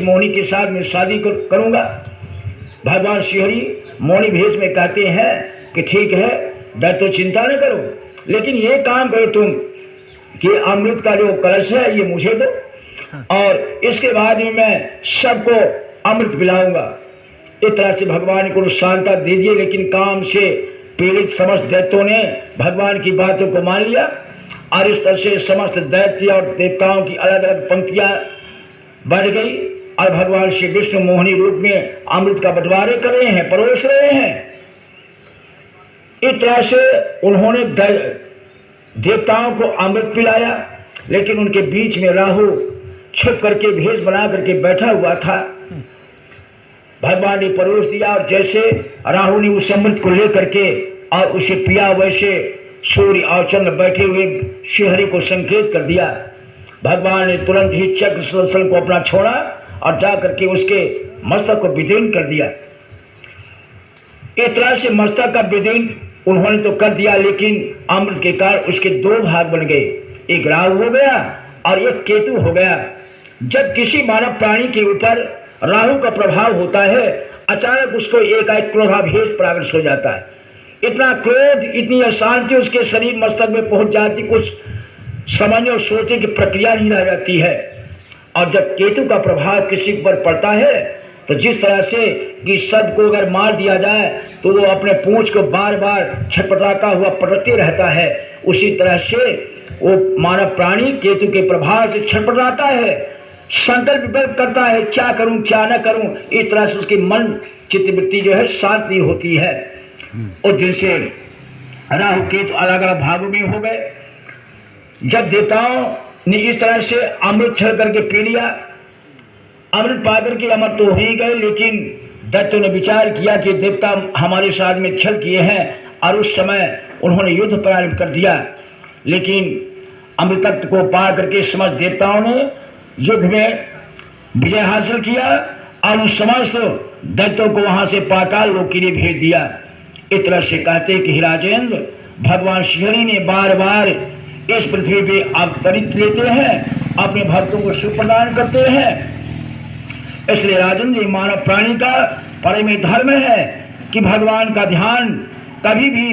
इस मोहिनी के साथ मैं शादी करूंगा। भगवान श्रीहरि मोहिनी भेष में कहते हैं कि ठीक है दैत्य चिंता न करो, लेकिन ये काम करो तुम कि अमृत का जो कलश है ये मुझे दो और इसके बाद में मैं सबको अमृत पिलाऊंगा। इस तरह से भगवान को शांता दीजिए, लेकिन काम से पीड़ित समस्त दैत्यों ने भगवान की बातों को मान लिया और इस तरह से समस्त दैत्य और देवताओं की अलग अलग पंक्तियां बढ़ गई और भगवान श्री विष्णु मोहिनी रूप में अमृत का बंटवारे कर रहे हैं, परोस रहे हैं। इस तरह से उन्होंने देवताओं को अमृत पिलाया, लेकिन उनके बीच में राहु छुप करके भेष बना करके बैठा हुआ था। भगवान ने परोस दिया और जैसे राहु ने उस अमृत को लेकर के और उसे पिया, वैसे सूर्य और चंद्र बैठे हुए श्रीहरि को संकेत कर दिया। भगवान ने तुरंत ही चक्र सुदर्शन को अपना छोड़ा और जा करके उसके मस्तक को विदीर्ण कर दिया। इस तरह से मस्तक का विदीर्ण उन्होंने तो कर दिया, लेकिन अमृत के कारण उसके दो भाग बन गए, एक राहु हो गया और एक केतु हो गया। जब किसी मानव प्राणी के ऊपर राहु का प्रभाव होता है, अचानक उसको एकाएक क्रोधावेश प्रकट हो जाता है। इतना क्रोध, इतनी अशांति उसके शरीर मस्तक में पहुंच जाती, कुछ समझने और सोचने की प्रक्रिया नहीं रह जाती है। और जब केतु का प्रभाव किसी पर पड़ता है तो जिस तरह से कि सर्प को अगर मार दिया जाए तो वो अपने पूंछ को बार बार छटपटाता हुआ पटकते रहता है, उसी तरह से वो मानव प्राणी केतु के प्रभाव से छटपटाता है, संकल्प विकल्प करता है क्या करूं क्या न करूं। इस तरह से उसकी मन चित्तवृत्ति जो है शांत नहीं होती है। उस दिन से राहु केतु अलग अलग भागों में हो गए। जब देवताओं ने इस तरह से अमृत छल करके पी लिया, अमृत पाकर के अमर तो हो ही गए, लेकिन दैत्यों ने विचार किया कि देवता हमारे साथ में छल किए हैं और उस समय उन्होंने युद्ध प्रारंभ कर दिया। लेकिन अमृतत्व को पा करके समस्त देवताओं ने युद्ध में विजय हासिल किया और उस समस्त दैत्यों को वहां से पाताल लोक के लिए भेज दिया। इस तरह से कहते कि हे राजेंद्र, भगवान श्रीहरि ने बार बार इस पृथ्वी पे अवतरित लेते हैं, अपने भक्तों को सुख प्रदान करते हैं। इसलिए राजेंद्र, मानव प्राणी का परम धर्म है कि भगवान का ध्यान कभी भी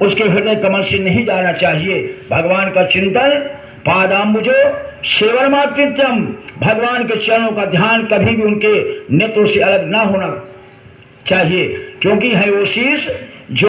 उसके हृदय कमल से नहीं जाना चाहिए। भगवान का चिंतन पादाम्बुजो सेवन मातृत्यम, भगवान के चरणों का ध्यान कभी भी उनके नेत्रों से अलग ना होना चाहिए, क्योंकि है वो शीश